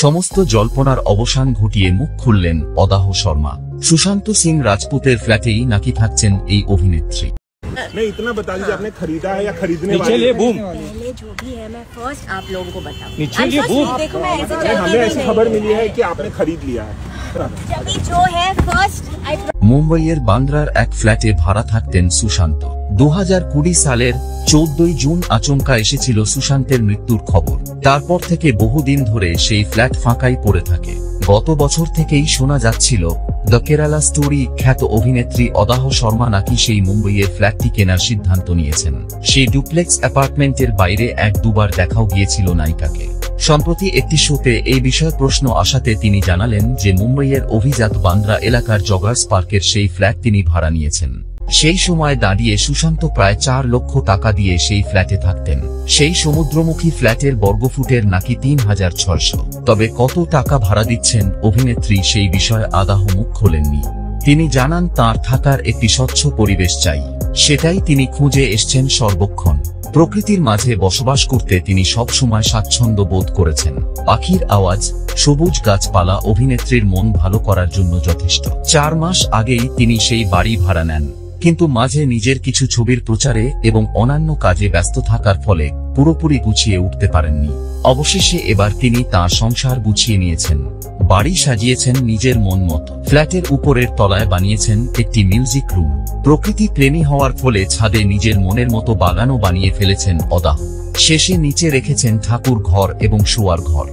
সমস্ত জল্পনার অবসান ঘটিয়ে মুখ খুললেন অদাহ শর্মা। সুশান্ত সিং রাজপুতের ফ্ল্যাটেই নাকি থাকছেন এই অভিনেত্রী। नहीं, इतना बता दीजिए आपने खरीदा है या खरीदने वाले? चलिए बूम, पहले जो भी है मैं फर्स्ट आप लोगों को बताऊं। चलिए बूम। देखो मैं ऐसे हमें ऐसी खबर मिली है कि आपने खरीद लिया है। जो है फर्स्ट মুম্বইয়ের বান্দ্রার এক ফ্ল্যাটে ভাড়া থাকতেন সুশান্ত। 2020 সালের 14 জুন আচমকা এসেছিল সুশান্তের মৃত্যুর খবর। তারপর থেকে বহুদিন ধরে সেই ফ্ল্যাট ফাঁকাই পড়ে থাকে। গত বছর থেকেই শোনা যাচ্ছিল দ্য কেরালা স্টোরি খ্যাত অভিনেত্রী অদাহ শর্মা নাকি সেই মুম্বইয়ের ফ্ল্যাটটি কেনার সিদ্ধান্ত নিয়েছেন। সেই ডুপ্লেক্স অ্যাপার্টমেন্টের বাইরে এক দুবার দেখাও গিয়েছিল নায়িকাকে। সম্প্রতি একটি শোতে এই বিষয়ে প্রশ্ন আসাতে তিনি জানালেন যে মুম্বইয়ের অভিজাত বান্দ্রা এলাকার জগার্স পার্কের সেই ফ্ল্যাট তিনি ভাড়া নিয়েছেন। সেই সময় দাঁড়িয়ে সুশান্ত প্রায় 4 লক্ষ টাকা দিয়ে সেই ফ্ল্যাটে থাকতেন। সেই সমুদ্রমুখী ফ্ল্যাটের বর্গফুটের নাকি 3600। তবে কত টাকা ভাড়া দিচ্ছেন অভিনেত্রী সেই বিষয়ে আদাহ মুখ খোলেননি। তিনি জানান তাঁর থাকার একটি স্বচ্ছ পরিবেশ চাই, সেটাই তিনি খুঁজে এসছেন সর্বক্ষণ। প্রকৃতির মাঝে বসবাস করতে তিনি সব সময় স্বাচ্ছন্দ্য বোধ করেছেন। পাখির আওয়াজ, সবুজ গাছপালা অভিনেত্রীর মন ভালো করার জন্য যথেষ্ট। 4 মাস আগেই তিনি সেই বাড়ি ভাড়া নেন, কিন্তু মাঝে নিজের কিছু ছবির প্রচারে এবং অন্যান্য কাজে ব্যস্ত থাকার ফলে পুরোপুরি গুছিয়ে উঠতে পারেননি। অবশেষে এবার তিনি তাঁর সংসার গুছিয়ে নিয়েছেন। বাড়ি সাজিয়েছেন নিজের মন মতো। ফ্ল্যাটের উপরের তলায় বানিয়েছেন একটি মিউজিক রুম। প্রকৃতি প্রেমী হওয়ার ফলে ছাদে নিজের মনের মতো বাগানও বানিয়ে ফেলেছেন অদাহ। শেষে নিচে রেখেছেন ঠাকুর ঘর এবং শোয়ার ঘর।